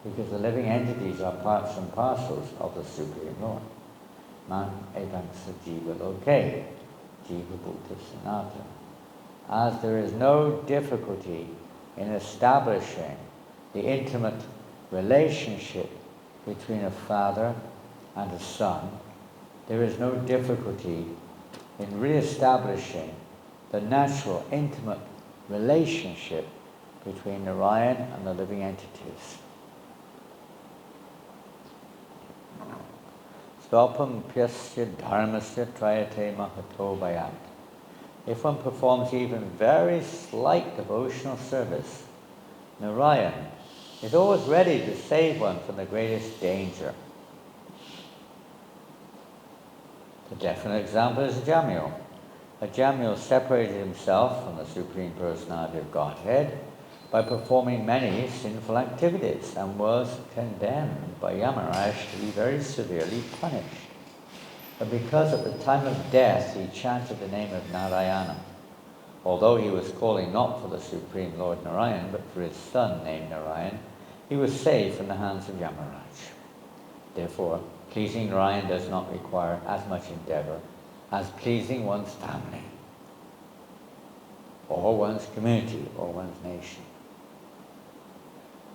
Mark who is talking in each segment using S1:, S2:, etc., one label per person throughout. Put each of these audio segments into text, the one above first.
S1: because the living entities are parts and parcels of the Supreme Lord. Man evang sajiva loke, jiva bhuta sanatana. As there is no difficulty in establishing the intimate relationship between a father and a son, there is no difficulty in re-establishing the natural, intimate relationship between Narayan and the living entities. Svapam pyasya dharmasya trayate mahato bhayat. If one performs even very slight devotional service, Narayan is always ready to save one from the greatest danger. The definite example is Jamil. Jamil separated himself from the Supreme Personality of Godhead by performing many sinful activities and was condemned by Yamaraj to be very severely punished. But because at the time of death he chanted the name of Narayana, although he was calling not for the Supreme Lord Narayan but for his son named Narayan, he was saved from the hands of Yamaraj. Therefore, pleasing Narayan does not require as much endeavor as pleasing one's family, or one's community, or one's nation.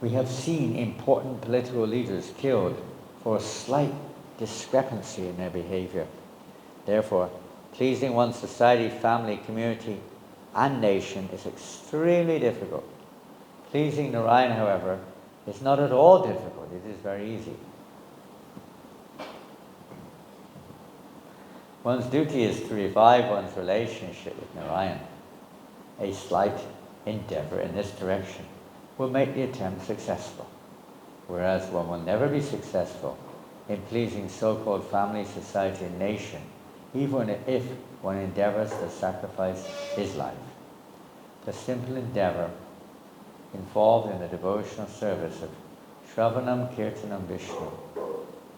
S1: We have seen important political leaders killed for a slight discrepancy in their behavior. Therefore, pleasing one's society, family, community, and nation is extremely difficult. Pleasing Narayan, however, is not at all difficult. It is very easy. One's duty is to revive one's relationship with Narayan. A slight endeavor in this direction will make the attempt successful, whereas one will never be successful in pleasing so-called family, society, and nation, even if one endeavors to sacrifice his life. The simple endeavor involved in the devotional service of Shravanam Kirtanam Vishnu,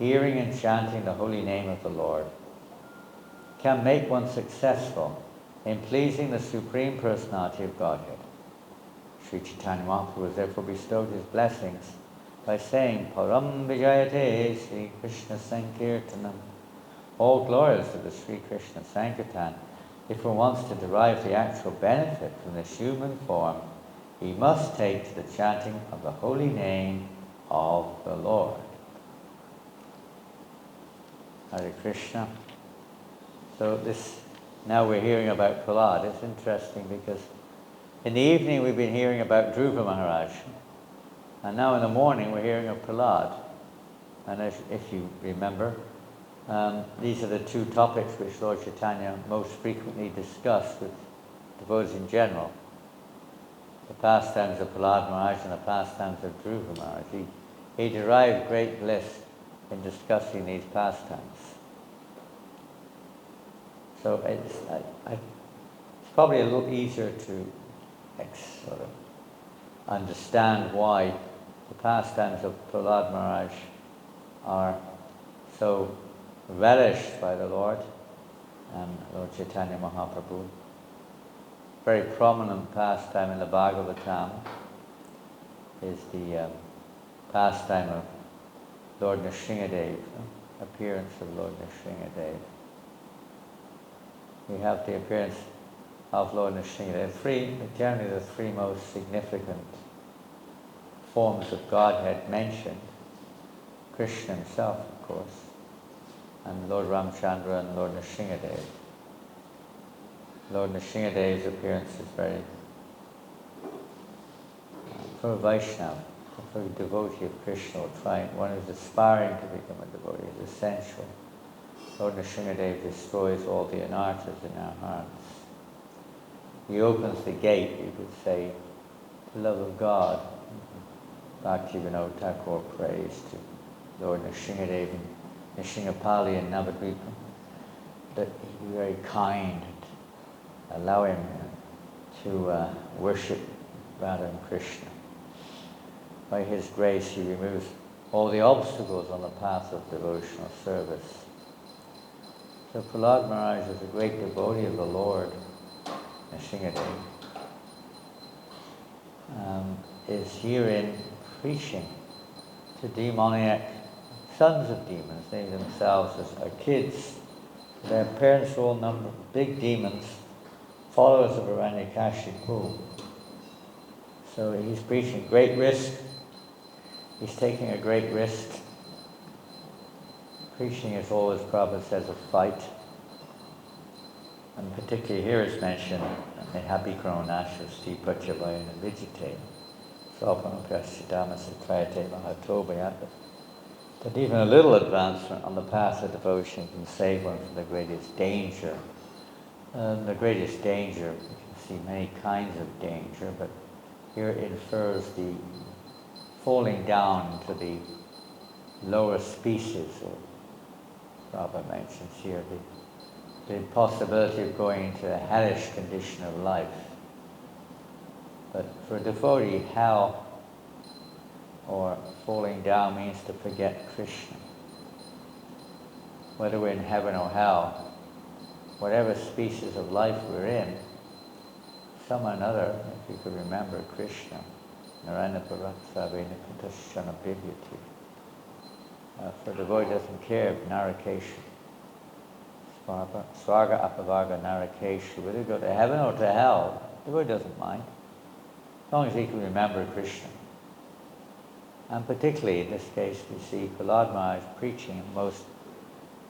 S1: hearing and chanting the holy name of the Lord, can make one successful in pleasing the Supreme Personality of Godhead. Sri Chaitanya Mahaprabhu has therefore bestowed his blessings by saying, Param Vijayate Sri Krishna Sankirtanam. All glories to the Sri Krishna Sankirtan. If one wants to derive the actual benefit from this human form, he must take to the chanting of the holy name of the Lord. Hare Krishna. So now we're hearing about Prahlad. It's interesting because in the evening we've been hearing about Dhruva Maharaj, and now in the morning we're hearing of Prahlad. And if you remember, these are the two topics which Lord Chaitanya most frequently discussed with devotees in general. The pastimes of Prahlad Maharaj and the pastimes of Dhruva Maharaj. He derived great bliss in discussing these pastimes. So it's probably a little easier to sort of understand why the pastimes of Prahlad Maharaj are so relished by the Lord and Lord Chaitanya Mahaprabhu. Very prominent pastime in the Bhagavatam is the pastime of Lord Nrsimhadev, appearance of Lord Nrsimhadev. We have the appearance of Lord Nrsimhadev. Generally the three most significant forms of Godhead mentioned. Krishna himself, of course, and Lord Ramchandra and Lord Nrsimhadev. Lord Nrsimhadev's appearance is very, for a Vaishnava, for a devotee of Krishna, or one who's aspiring to become a devotee, is essential. Lord Nrsimhadev destroys all the anarthas in our hearts. He opens the gate, you could say, to love of God. Bhaktivinoda Thakur prays to Lord Nrsimhadev and Nrsimhapali and Navadvipa that he be very kind and allow him to worship Radha and Krishna. By his grace he removes all the obstacles on the path of devotional service. So Prahlad Maharaj is a great devotee of the Lord, Nrsimhadev, is herein preaching to demoniac sons of demons. They themselves are kids. Their parents were all big demons, followers of Hiranyakashipu. So he's preaching great risk. He's taking a great risk. Preaching is always, Prabhupada says, a fight. And particularly here it's mentioned, Mehapi Kronashasti Pachabhayana Vijite, Sopana Prasidama Sakrayate Mahatobhayata. That even a little advancement on the path of devotion can save one from the greatest danger. The greatest danger, you can see many kinds of danger, but here it infers the falling down into the lower species, or Prabhupada mentions here, the possibility of going into a hellish condition of life. But for a devotee, hell or falling down means to forget Krishna. Whether we're in heaven or hell, whatever species of life we're in, some or another, if you could remember Krishna, Narayana Parathavena Katashana Bhivyati. For the devotee doesn't care if Narakesha, Swaga Apavaga Narakesha, whether you go to heaven or to hell, the devotee doesn't mind, as long as he can remember Krishna. And particularly in this case, we see Prahlad Maharaj preaching in the most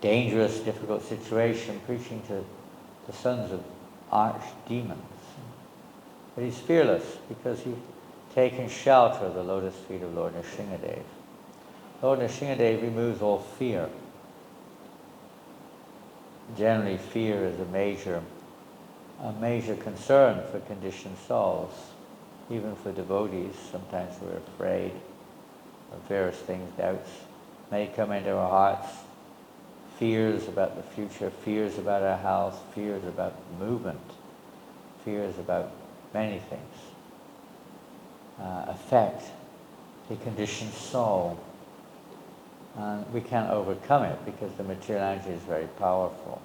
S1: dangerous, difficult situation, preaching to the sons of archdemons. But he's fearless because he's taken shelter of the lotus feet of Lord Nrsingadev. Lord Nrsingadev removes all fear. Generally, fear is a major concern for conditioned souls. Even for devotees, sometimes we're afraid of various things, doubts may come into our hearts, fears about the future, fears about our health, fears about movement, fears about many things, affect the conditioned soul. And we can't overcome it because the material energy is very powerful.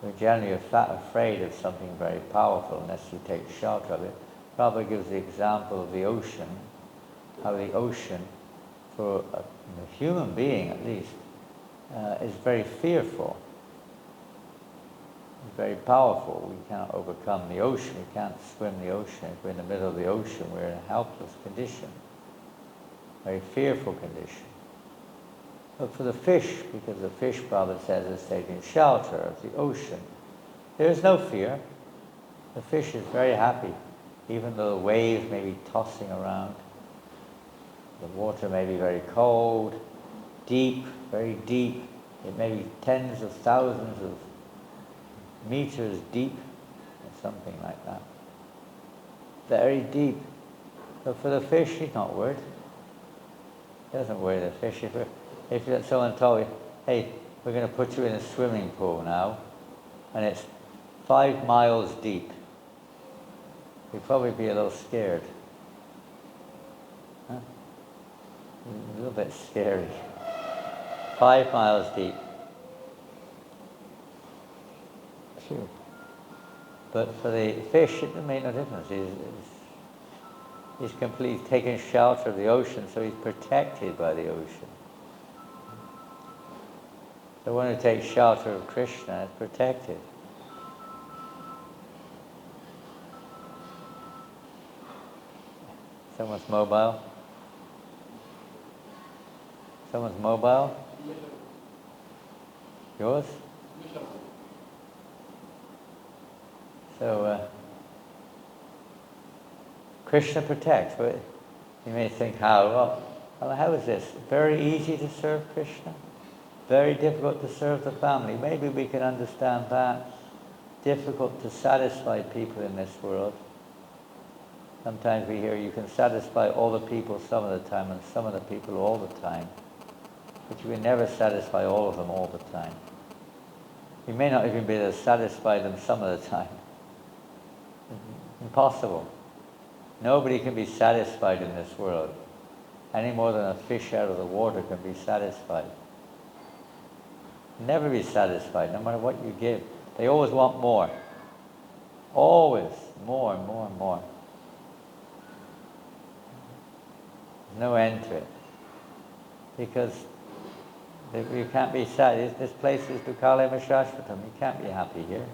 S1: We're generally afraid of something very powerful unless you take shelter of it. Prabhupada gives the example of the ocean, how the ocean, for a human being at least, is very fearful. It's very powerful. We cannot overcome the ocean. We can't swim the ocean. If we're in the middle of the ocean, we're in a helpless condition, very fearful condition. But for the fish, because the fish, Prabhupada says, is taking shelter of the ocean, there is no fear. The fish is very happy, even though the waves may be tossing around. The water may be very cold, deep, very deep. It may be tens of thousands of meters deep, or something like that. Very deep. But for the fish, he's not worried. He doesn't worry the fish. If someone told you, hey, we're going to put you in a swimming pool now, and it's 5 miles deep, you'd probably be a little scared. Huh? A little bit scary. 5 miles deep. Sure. But for the fish, it made no difference. He's completely taken shelter of the ocean, so he's protected by the ocean. The one who takes shelter of Krishna is protected. Someone's mobile? Someone's mobile? Yours? So, Krishna protects. You may think, how? Well, how is this? Very easy to serve Krishna? Very difficult to serve the family. Maybe we can understand that. Difficult to satisfy people in this world. Sometimes we hear you can satisfy all the people some of the time and some of the people all the time. But you can never satisfy all of them all the time. You may not even be able to satisfy them some of the time. Impossible. Nobody can be satisfied in this world, any more than a fish out of the water can be satisfied. Never be satisfied, no matter what you give. They always want more. Always more and more and more. There's no end to it. because you can't be sad. This place is Dukale Mashashvatam. You can't be happy here.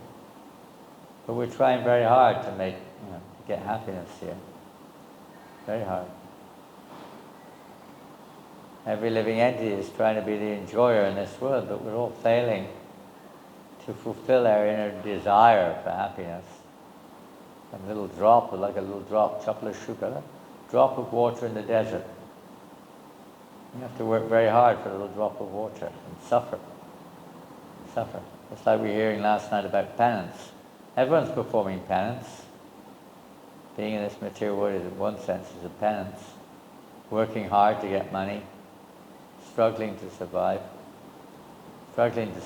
S1: But we're trying very hard to to get happiness here. Very hard. Every living entity is trying to be the enjoyer in this world, but we're all failing to fulfill our inner desire for happiness. A little drop, like a little drop, chapla shukara, drop of water in the desert. You have to work very hard for a little drop of water and suffer. Suffer. It's like we were hearing last night about penance. Everyone's performing penance. Being in this material world is, in one sense, is a penance. Working hard to get money, struggling to survive, struggling to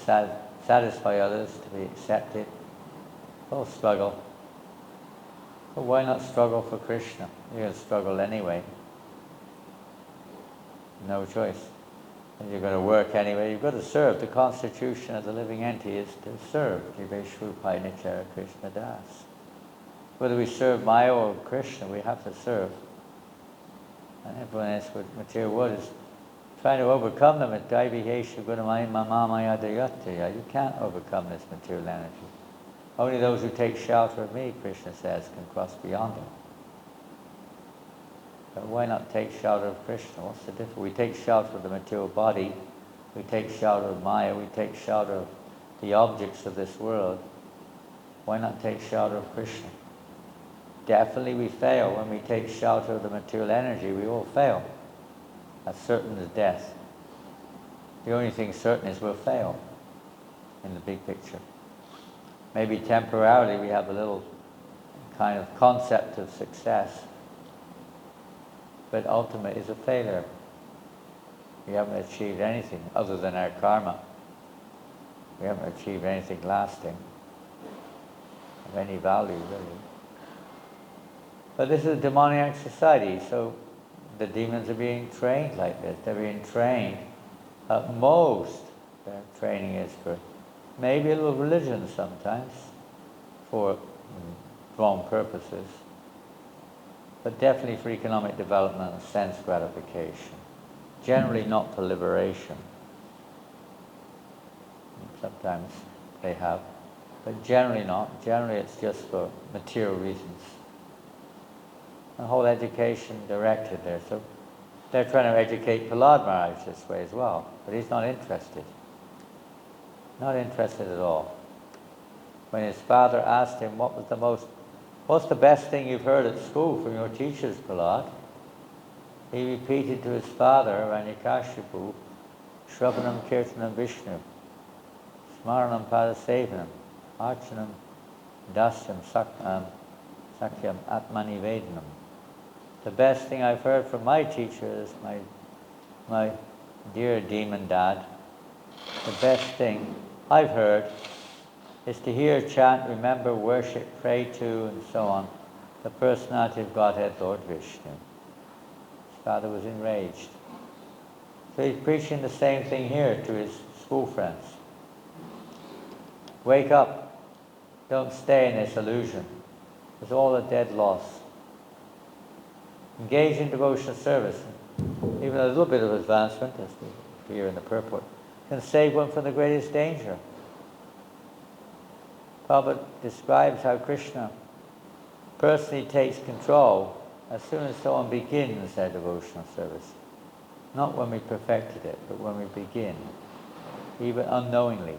S1: satisfy others, to be accepted. All struggle. But why not struggle for Krishna? You're going to struggle anyway. No choice. And you're going to work anyway. You've got to serve. The constitution of the living entity is to serve. Jiveshrupai Nichara Krishna Das. Whether we serve Maya or Krishna, we have to serve. And everyone else with material world is trying to overcome them at Daiviheshu Gunamaya Mamamaya Dayatya. You can't overcome this material energy. Only those who take shelter of me, Krishna says, can cross beyond it. But why not take shelter of Krishna? What's the difference? We take shelter of the material body, we take shelter of Maya, we take shelter of the objects of this world. Why not take shelter of Krishna? Definitely we fail when we take shelter of the material energy. We all fail. As certain as death. The only thing certain is we'll fail in the big picture. Maybe temporarily we have a little kind of concept of success, but ultimately it's a failure. We haven't achieved anything other than our karma. We haven't achieved anything lasting, of any value really. But this is a demoniac society, so the demons are being trained like this. They're being trained. At most, their training is for maybe a little religion sometimes, for wrong purposes, but definitely for economic development and sense gratification. Generally not for liberation. Sometimes they have, but generally not. Generally it's just for material reasons. The whole education directed there. So they're trying to educate Prahlad Maharaj this way as well, but he's not interested. Not interested at all. When his father asked him what's the best thing you've heard at school from your teachers, Prahlad? He repeated to his father, Ranyakashipu, Shravanam Kirtanam Vishnu, Smaranam Padasevanam, Archanam Dasyam Sakyam Atmanivedanam. The best thing I've heard from my teachers, my dear demon dad, the best thing I've heard is to hear, chant, remember, worship, pray to, and so on, the personality of Godhead, Lord Vishnu. His father was enraged. So he's preaching the same thing here to his school friends. Wake up. Don't stay in this illusion. It's all a dead loss. Engage in devotional service. Even a little bit of advancement, as we hear in the purport, can save one from the greatest danger. Prabhupada describes how Krishna personally takes control as soon as someone begins their devotional service. Not when we perfected it, but when we begin, even unknowingly.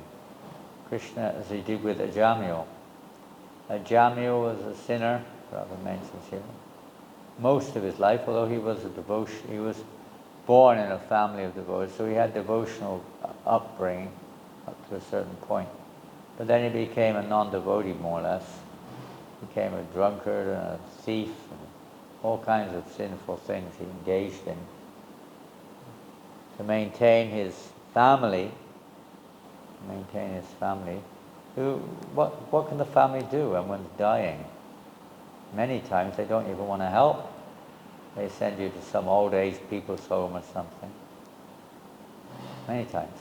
S1: Krishna, as he did with Ajamil. Ajamil was a sinner, Prabhupada mentions here, most of his life, although he was he was born in a family of devotees, so he had devotional upbringing up to a certain point. But then he became a non-devotee, more or less. Became a drunkard and a thief, and all kinds of sinful things he engaged in. To maintain his family, what can the family do when one's dying? Many times they don't even want to help. They send you to some old age people's home or something. Many times.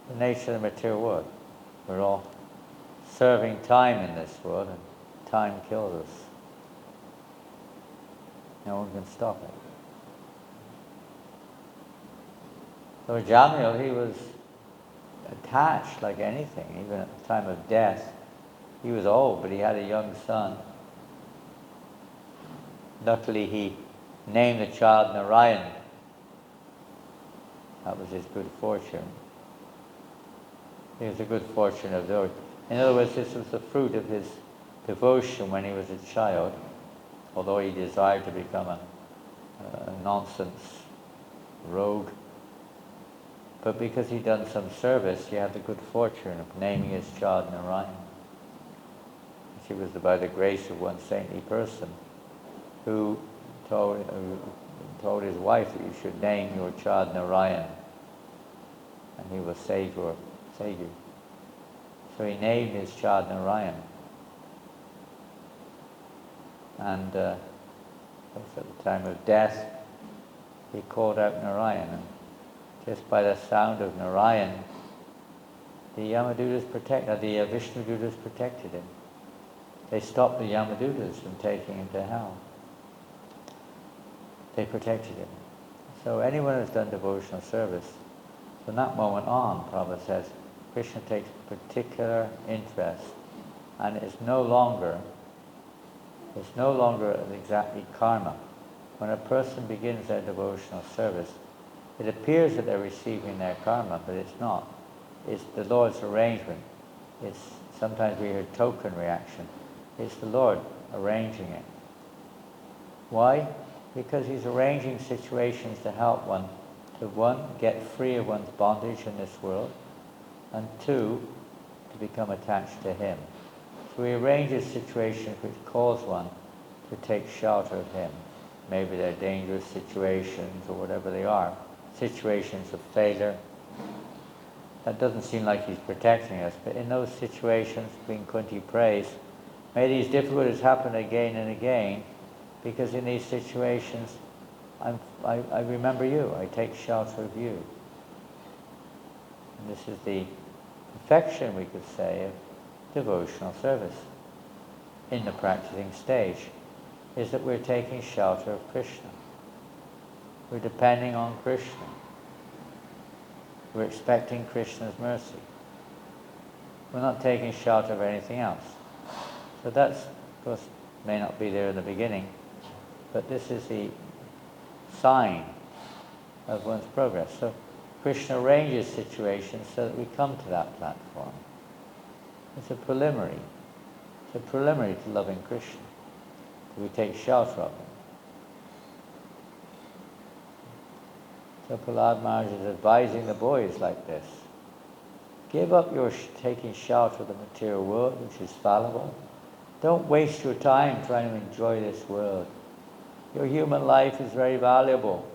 S1: The nature of the material world. We're all serving time in this world, and time kills us. No one can stop it. So Jamil, he was attached like anything, even at the time of death. He was old, but he had a young son. Luckily, he named the child Narayan. That was his good fortune. It was a good fortune of those. In other words, this was the fruit of his devotion when he was a child, although he desired to become a nonsense rogue. But because he'd done some service, he had the good fortune of naming his child Narayan. It was by the grace of one saintly person who told his wife that you should name your child Narayan, and he will save you. So he named his child Narayan. And at the time of death, he called out Narayan. And just by the sound of Narayan, the Vishnudutas protected him. They stopped the Yamadutas from taking him to hell. They protected him. So anyone who's done devotional service, from that moment on, Prabhupada says, Krishna takes particular interest, and it's no longer exactly karma. When a person begins their devotional service, it appears that they're receiving their karma, but it's not. It's the Lord's arrangement. Sometimes we hear token reaction. It's the Lord arranging it. Why? Because he's arranging situations to help one to, one, get free of one's bondage in this world, and two, to become attached to him. So he arranges situations which cause one to take shelter of him. Maybe they're dangerous situations or whatever they are, situations of failure. That doesn't seem like he's protecting us, but in those situations, Queen Kunti prays, may these difficulties happen again and again, because in these situations, I remember you, I take shelter of you. And this is the perfection, we could say, of devotional service in the practicing stage, is that we're taking shelter of Krishna. We're depending on Krishna. We're expecting Krishna's mercy. We're not taking shelter of anything else. So that's, of course, may not be there in the beginning, but this is the sign of one's progress. So Krishna arranges situations so that we come to that platform. It's a preliminary. It's a preliminary to loving Krishna. We take shelter of him. So Prahlad Maharaj is advising the boys like this. Give up your taking shelter of the material world, which is fallible. Don't waste your time trying to enjoy this world. Your human life is very valuable.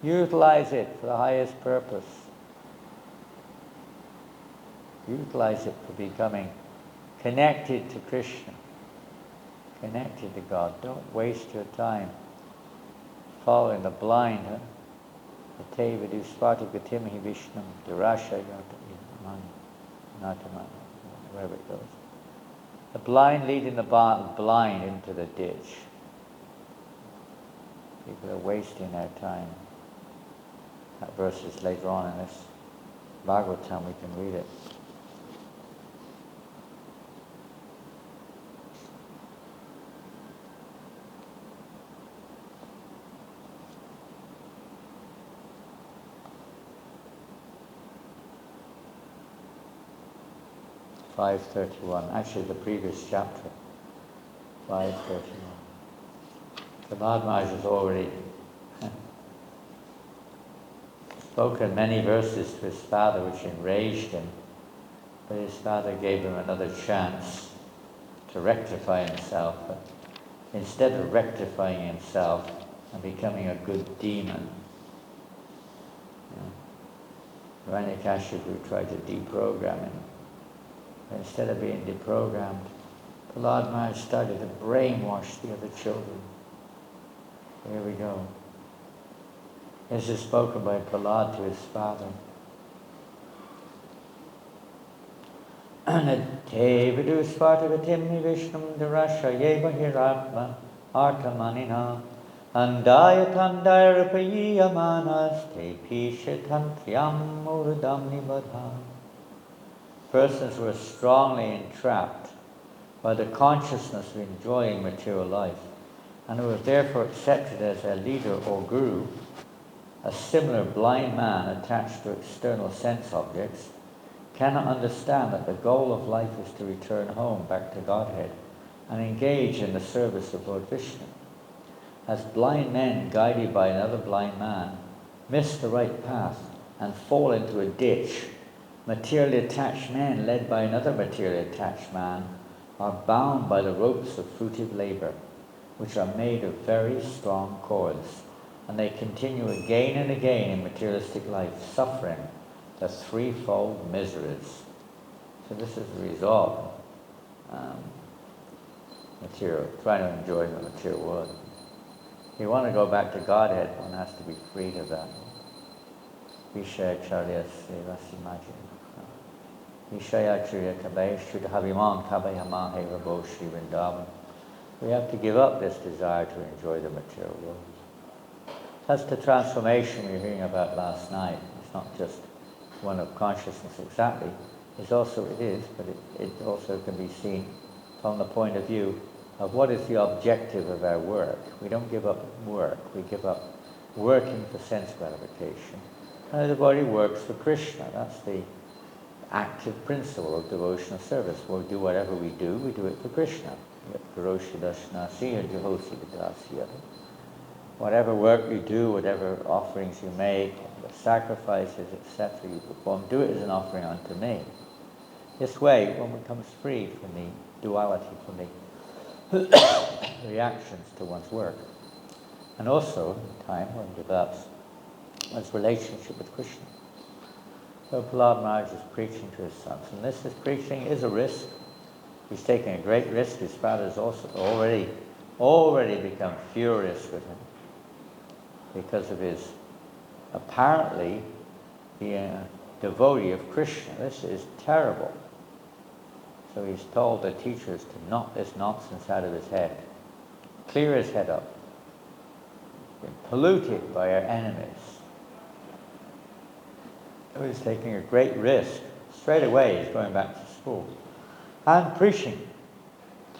S1: Utilize it for the highest purpose. Utilize it for becoming connected to Krishna, connected to God. Don't waste your time following the blind. Atevadu Svartagatimhi Vishnam Durasha wherever it goes. The blind leading the blind into the ditch. People are wasting their time. That verse is later on in this Bhagavatam, we can read it. (531), actually the previous chapter, 531. Prahlad Maharaj has already spoken many verses to his father which enraged him, but his father gave him another chance to rectify himself. But instead of rectifying himself and becoming a good demon, Hiranyakashipu tried to deprogram him. But instead of being deprogrammed, Prahlad Maharaj started to brainwash the other children. Here we go. This is spoken by Prahlad to his father. Anatevadu Svartagatimni Vishnam Darasha Yeva Hiratma Artamanina Andaya tandaya rupayiya manas te pishatantriam murdamni badha. Persons who are strongly entrapped by the consciousness of enjoying material life, and who have therefore accepted as their leader or guru a similar blind man attached to external sense objects, cannot understand that the goal of life is to return home back to Godhead and engage in the service of Lord Vishnu. As blind men guided by another blind man miss the right path and fall into a ditch, materially attached men led by another materially attached man are bound by the ropes of fruitive labor, which are made of very strong cords, and they continue again and again in materialistic life, suffering the threefold miseries. So this is the result of trying to enjoy the material world. If you want to go back to Godhead, one has to be freed of that. Vishaya charya sevasi maji. Vishaya charya kabay shudhaviman kabay hamahe rabo shri vrindavan. We have to give up this desire to enjoy the material world. That's the transformation we were hearing about last night. It's not just one of consciousness exactly. It is, but it also can be seen from the point of view of what is the objective of our work. We don't give up work. We give up working for sense gratification. And everybody works for Krishna. That's the active principle of devotional service. We'll do whatever we do it for Krishna. Whatever work you do, whatever offerings you make, the sacrifices, etc. you perform, do it as an offering unto me. This way, one becomes free from the duality, from the reactions to one's work. And also, in time, one develops one's relationship with Krishna. So Prahlad Maharaj is preaching to his sons, and this preaching is a risk. He's taking a great risk. His father's also already become furious with him because of his apparently being a devotee of Krishna. This is terrible. So he's told the teachers to knock this nonsense out of his head, clear his head up. Been polluted by our enemies. So he's taking a great risk. Straight away he's going back to school and preaching.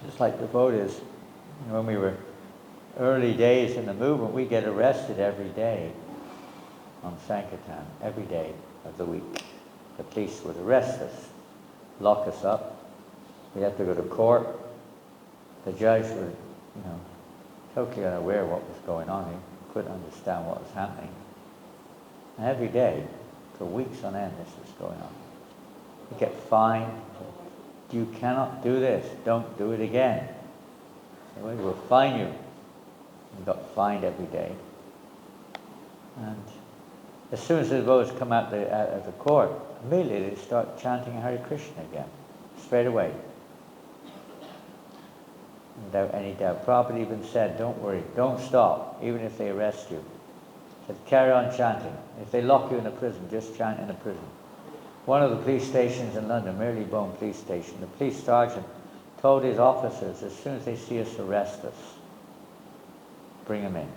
S1: Just like devotees, when we were early days in the movement, we get arrested every day on Sankirtan, every day of the week. The police would arrest us, lock us up. We'd have to go to court. The judge was, totally unaware of what was going on. He couldn't understand what was happening. And every day, for weeks on end, this was going on. You get fined. You cannot do this. Don't do it again. We will fine you. We got fined every day. And as soon as the devotees come out of the court, immediately they start chanting Hare Krishna again, straight away. Without any doubt. Prabhupada even said, don't worry, don't stop, even if they arrest you. He said, carry on chanting. If they lock you in a prison, just chant in a prison. One of the police stations in London, Marylebone Police Station, the police sergeant told his officers, as soon as they see us, arrest us. Bring them in.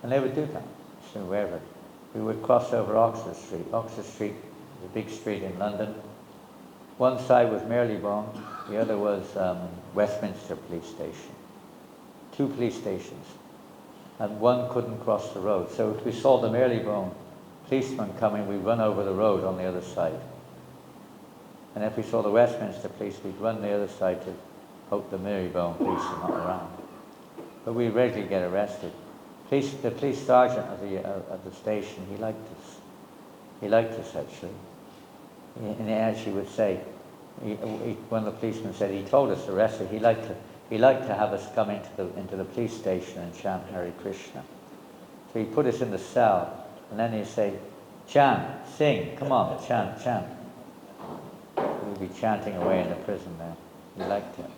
S1: And they would do that. So wherever. We would cross over Oxford Street. Oxford Street is a big street in London. One side was Marylebone, the other was Westminster Police Station. Two police stations. And one couldn't cross the road. So if we saw the Marylebone policeman coming, we'd run over the road on the other side. And if we saw the Westminster police, we'd run the other side to hope the Marylebone police are not around. But we regularly get arrested. The police sergeant of the station, he liked us. He liked us, actually. And he actually would say, when the policeman said he told us to arrest it, he liked to have us come into the police station and chant Hare Krishna. So he put us in the cell, and then he'd say, chant, sing, come on, chant, chant. We'd be chanting away in the prison there. He liked it.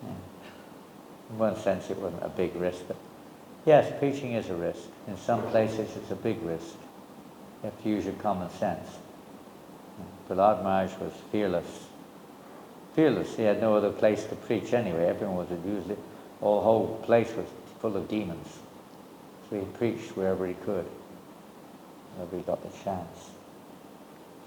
S1: Yeah. In one sense, it wasn't a big risk, but yes, preaching is a risk. In some places, it's a big risk. You have to use your common sense. Prahlad Maharaj was fearless. Fearless. He had no other place to preach anyway. Everyone was usually All whole place was full of demons. So he preached wherever he could, wherever he got the chance.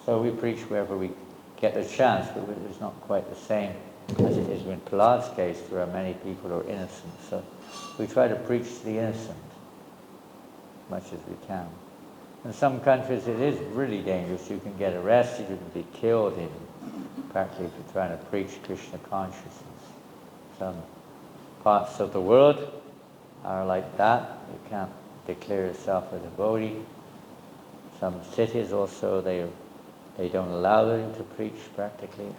S1: So we preach wherever we get the chance, but it's not quite the same as it is in Prahlad's case. There are many people who are innocent, so we try to preach to the innocent as much as we can. In some countries it is really dangerous. You can get arrested, you can be killed even, practically if you're trying to preach Krishna consciousness. Some parts of the world are like that. You can't declare yourself a devotee. Some cities also, they don't allow you to preach practically.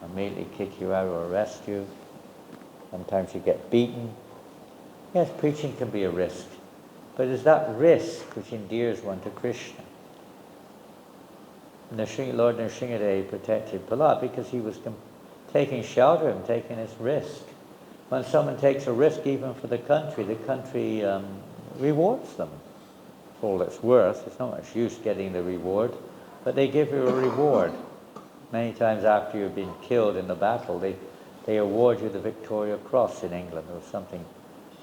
S1: They immediately kick you out or arrest you. Sometimes you get beaten. Yes, preaching can be a risk, but it's that risk which endears one to Krishna. And Lord Nrsimhadev protected Prahlad because he was taking shelter and taking this risk. When someone takes a risk even for the country rewards them for all it's worth. It's not much use getting the reward, but they give you a reward. Many times after you've been killed in the battle, they award you the Victoria Cross in England or something.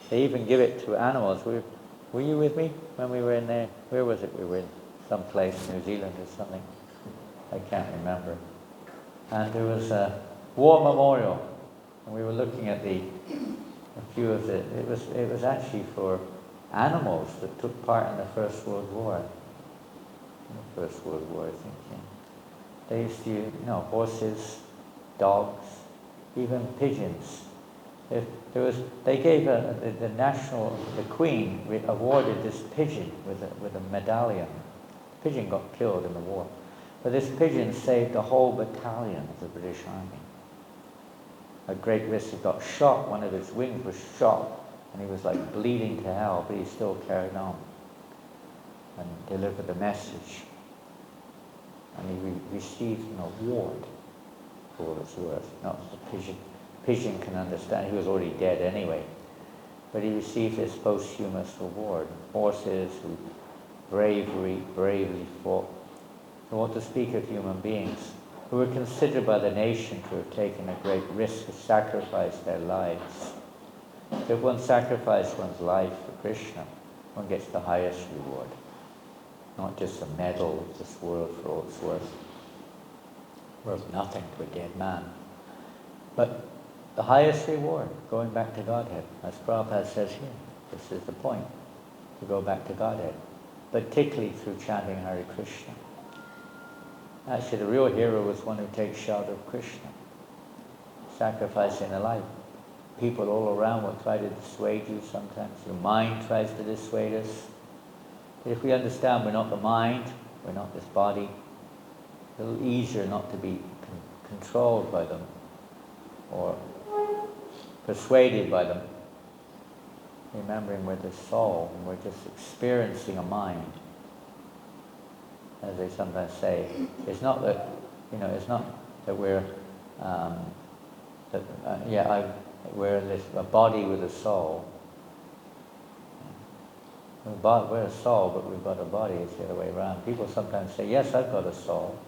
S1: They even give it to animals. Were you with me when we were in there? Where was it? We were in some place, New Zealand or something. I can't remember. And there was a war memorial, and we were looking at a few of it. It was actually for animals that took part in the First World War. In the First World War, I think. Yeah. They used to, horses, dogs, even pigeons. They gave the Queen awarded this pigeon with a medallion. The pigeon got killed in the war, but this pigeon saved a whole battalion of the British Army. At great risk, he got shot. One of his wings was shot, and he was like bleeding to hell, but he still carried on and delivered the message. And he received an award for all it's worth. Not the pigeon. Pigeon can understand. He was already dead anyway. But he received this posthumous award. Horses who bravely fought. And what to speak of human beings who were considered by the nation to have taken a great risk to sacrifice their lives. If one sacrifices one's life for Krishna, one gets the highest reward. Not just a medal of this world for all it's worth nothing to a dead man. But the highest reward, going back to Godhead, as Prabhupada says here. This is the point, to go back to Godhead, particularly through chanting Hare Krishna. Actually, the real hero was one who takes shelter of Krishna, sacrificing a life. People all around will try to dissuade you sometimes. Your mind tries to dissuade us. But if we understand we're not the mind, we're not this body, it's a little easier not to be controlled by them or persuaded by them. Remembering we're the soul and we're just experiencing a mind. As they sometimes say, it's not that, it's not that we're, we're a body with a soul. We're a soul, but we've got a body. It's the other way around. People sometimes say, yes, I've got a soul.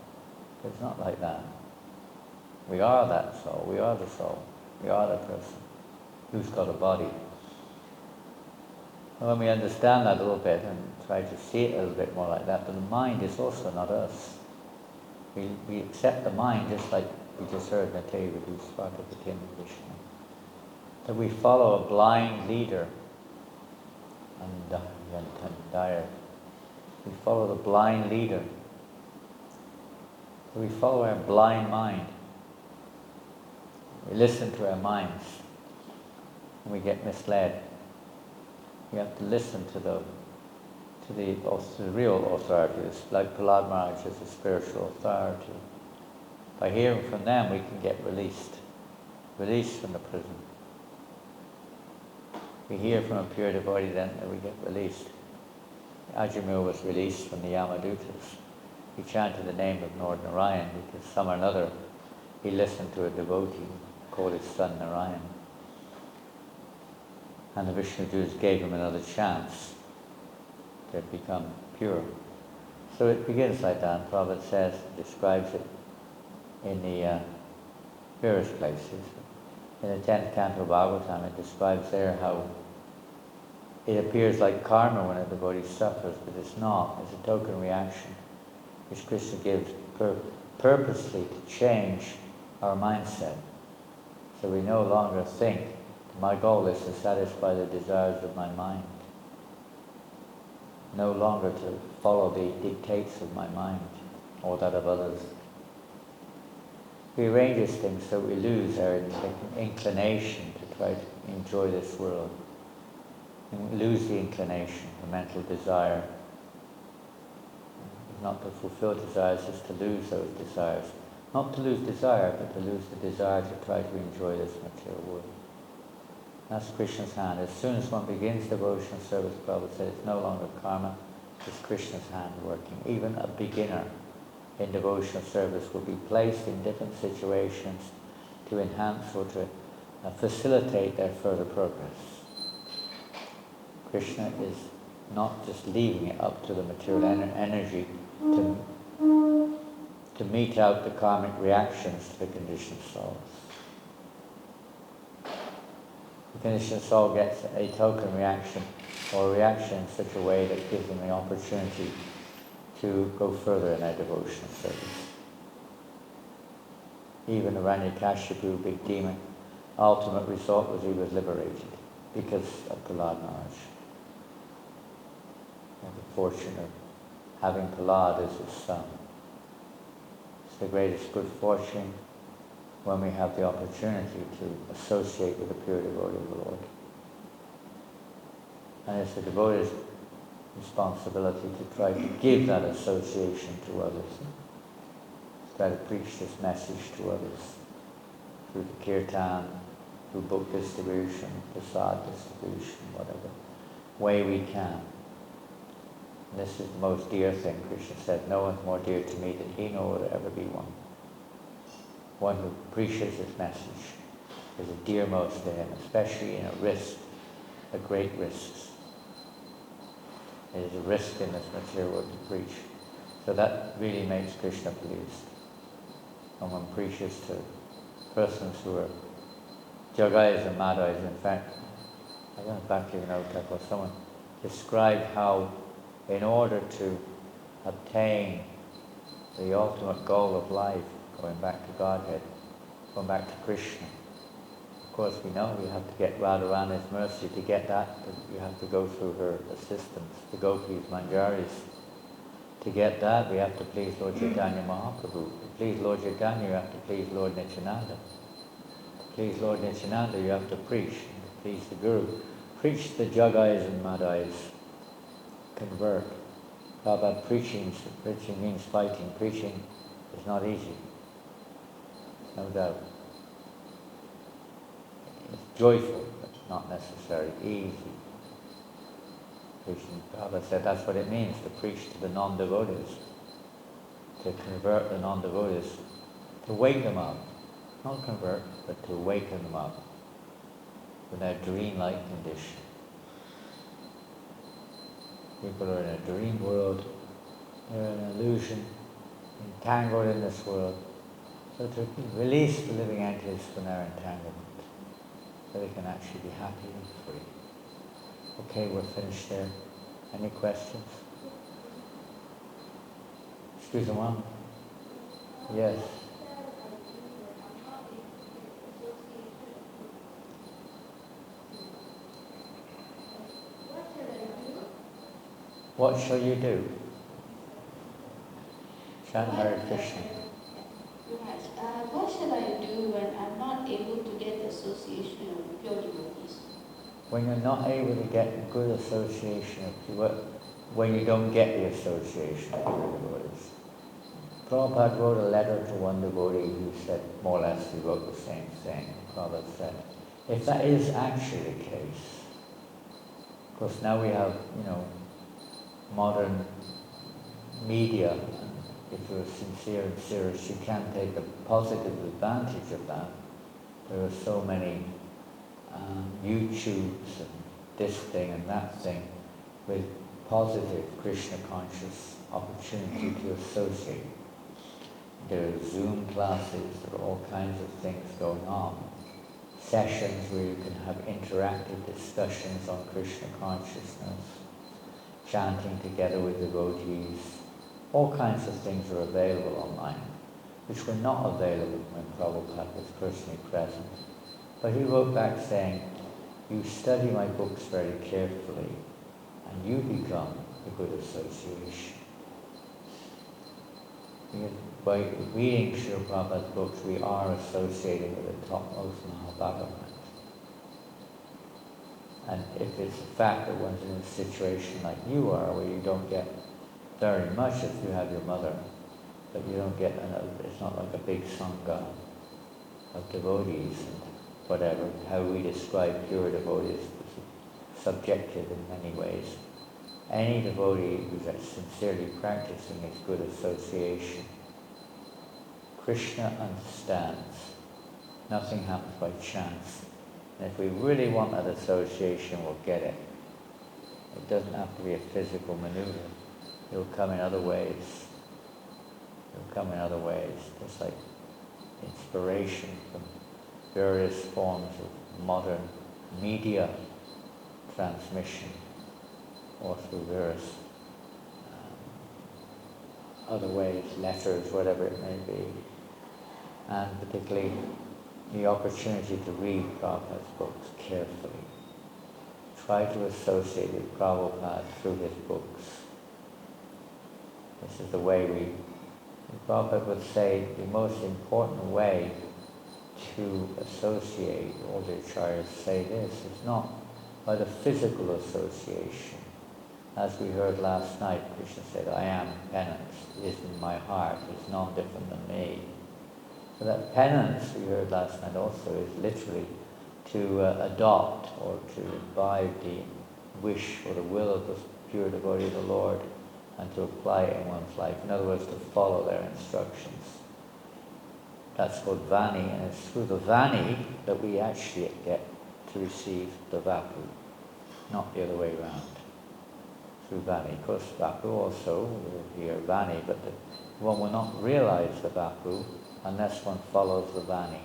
S1: But it's not like that. We are that soul. We are the soul. We are the person who's got a body. And when we understand that a little bit and try to see it a little bit more like that, but the mind is also not us. We accept the mind just like we just heard Nateva, who's part of the kin of Krishna. That we follow a blind leader. And we follow the blind leader. We follow our blind mind. We listen to our minds. And we get misled. We have to listen to the real authorities, like Prahlad Maharaj is a spiritual authority. By hearing from them, we can get released from the prison. We hear from a pure devotee, then we get released. Ajamil was released from the Yamadutas. He chanted the name of Lord Narayan because some or another he listened to a devotee called his son Narayan. And the Vishnu Jews gave him another chance to become pure. So it begins like that, and Prabhupada describes it in the various places. In the 10th canto of Bhagavatam, it describes there how it appears like karma when a devotee suffers, but it's not. It's a token reaction which Krishna gives purposely to change our mindset. So we no longer think, my goal is to satisfy the desires of my mind. No longer to follow the dictates of my mind or that of others. He arranges things so we lose our inclination to try to enjoy this world. And lose the inclination, the mental desire. Not to fulfill desires, just to lose those desires. Not to lose desire, but to lose the desire to try to enjoy this material world. That's Krishna's hand. As soon as one begins devotional service, Prabhupada said, it's no longer karma, it's Krishna's hand working. Even a beginner in devotional service will be placed in different situations to enhance or to facilitate their further progress. Krishna is not just leaving it up to the material energy to mete out the karmic reactions to the conditioned souls. The conditioned soul gets a token reaction or a reaction in such a way that gives them the opportunity to go further in their devotional service. Even Hiranyakashipu, big demon, ultimate result was he was liberated because of Prahlad Maharaj. And the fortune of having Prahlad as his son. It's the greatest good fortune when we have the opportunity to associate with a pure devotee of the Lord. And it's the devotee's responsibility to try to give that association to others. Try to preach this message to others through the kirtan, through book distribution, prasad distribution, whatever way we can. And this is the most dear thing. Krishna said, no one's more dear to me than he, nor will there ever be one. One who appreciates his message is the dearmost to him, especially in a great risk. It is a risk in this material world to preach. So that really makes Krishna pleased. And one preaches to persons who are Jagayas and Madhayas. In fact, I don't exactly know if someone described how in order to obtain the ultimate goal of life, going back to Godhead, going back to Krishna. Of course, we know we have to get Radharani's mercy. To get that, we have to go through her assistance, the Gopis, Manjaris. To get that, we have to please Lord Chaitanya Mahaprabhu. To please Lord Chaitanya, you have to please Lord Nityananda. To please Lord Nityananda, you have to preach. To please the Guru. Preach the Jagayas and Madhayas. Convert. Prabhupada, preaching means fighting. Preaching is not easy. No doubt. It's joyful, but not necessarily easy. Preaching, Prabhupada said that's what it means to preach to the non-devotees. To convert the non-devotees. To wake them up. Not convert, but to awaken them up from their dream-like condition. People are in a dream world, they're in an illusion, entangled in this world. So to release the living entities from their entanglement, so they can actually be happy and free. Okay, we're finished there. Any questions? Excuse me, Mom? Yes. What shall you do? Chant Hare Krishna.
S2: What shall I do when I'm not able to get the association of pure devotees?
S1: When you're not able to get a good association of pure, when you don't get the association of pure devotees. Prabhupada wrote a letter to one devotee who said, more or less, he wrote the same thing. Prabhupada said, if that is actually the case, of course now we have, modern media. If you're sincere and serious, you can take a positive advantage of that. There are so many YouTubes and this thing and that thing with positive Krishna conscious opportunity to associate. There are Zoom classes, there are all kinds of things going on. sessions where you can have interactive discussions on Krishna consciousness, chanting together with devotees. All kinds of things are available online, which were not available when Prabhupada was personally present. But he wrote back saying, you study my books very carefully, and you become a good association. By reading Srila Prabhupada's books, we are associating with the topmost Mahabhagavan. And if it's a fact that one's in a situation like you are, where you don't get very much if you have your mother, but you don't get it's not like a big sangha of devotees and whatever. How we describe pure devotees is subjective in many ways. Any devotee who's sincerely practicing is good association. Krishna understands. Nothing happens by chance. And if we really want that association, we'll get it. It doesn't have to be a physical maneuver. It'll come in other ways. It'll come in other ways. Just like inspiration from various forms of modern media transmission, or through various other ways, letters, whatever it may be. And particularly the opportunity to read Prabhupada's books carefully. Try to associate with Prabhupada through his books. This is the way Prabhupada would say the most important way to associate, all the acharyas say this, is not by the physical association. As we heard last night, Krishna said, I am penance, is in my heart, is none different than me. So that penance, we heard last night also, is literally to adopt or to imbibe the wish or the will of the pure devotee of the Lord and to apply it in one's life. In other words, to follow their instructions. That's called Vani, and it's through the Vani that we actually get to receive the Vapu, not the other way around. Through Vani. Of course, Vapu also will hear Vani, but one will not realize the Vapu unless one follows the Vani.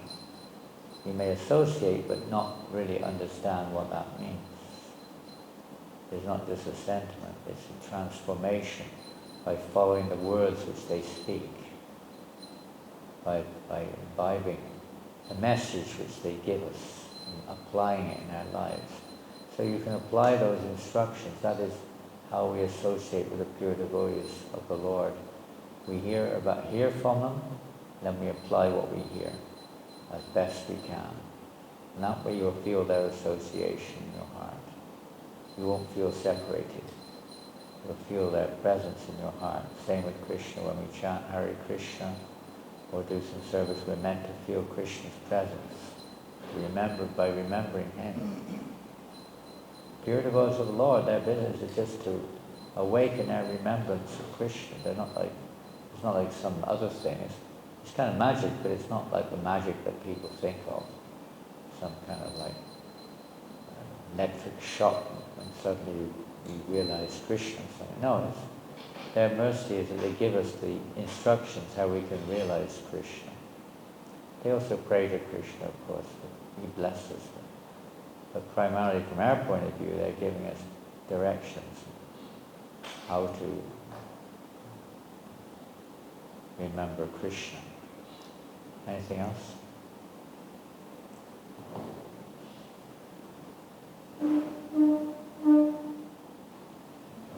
S1: You may associate but not really understand what that means. It's not just a sentiment, it's a transformation by following the words which they speak, by imbibing the message which they give us and applying it in our lives. So you can apply those instructions. That is how we associate with the pure devotees of the Lord. We hear from them, then we apply what we hear as best we can. And that way you'll feel their association in your heart. You won't feel separated. You'll feel their presence in your heart. Same with Krishna. When we chant Hare Krishna or do some service, we're meant to feel Krishna's presence. Remembered by remembering him. Pure devotees of the Lord, their business is just to awaken their remembrance of Krishna. It's not like some other thing. It's kind of magic, but it's not like the magic that people think of. Some kind of like electric shock when suddenly you realize Krishna or something. No, their mercy is that they give us the instructions how we can realize Krishna. They also pray to Krishna, of course, but he blesses them. But primarily from our point of view, they're giving us directions how to remember Krishna. Anything else?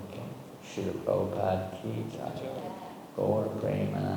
S1: Okay. Srila Prabhupada ki jai. Gaur Premanand.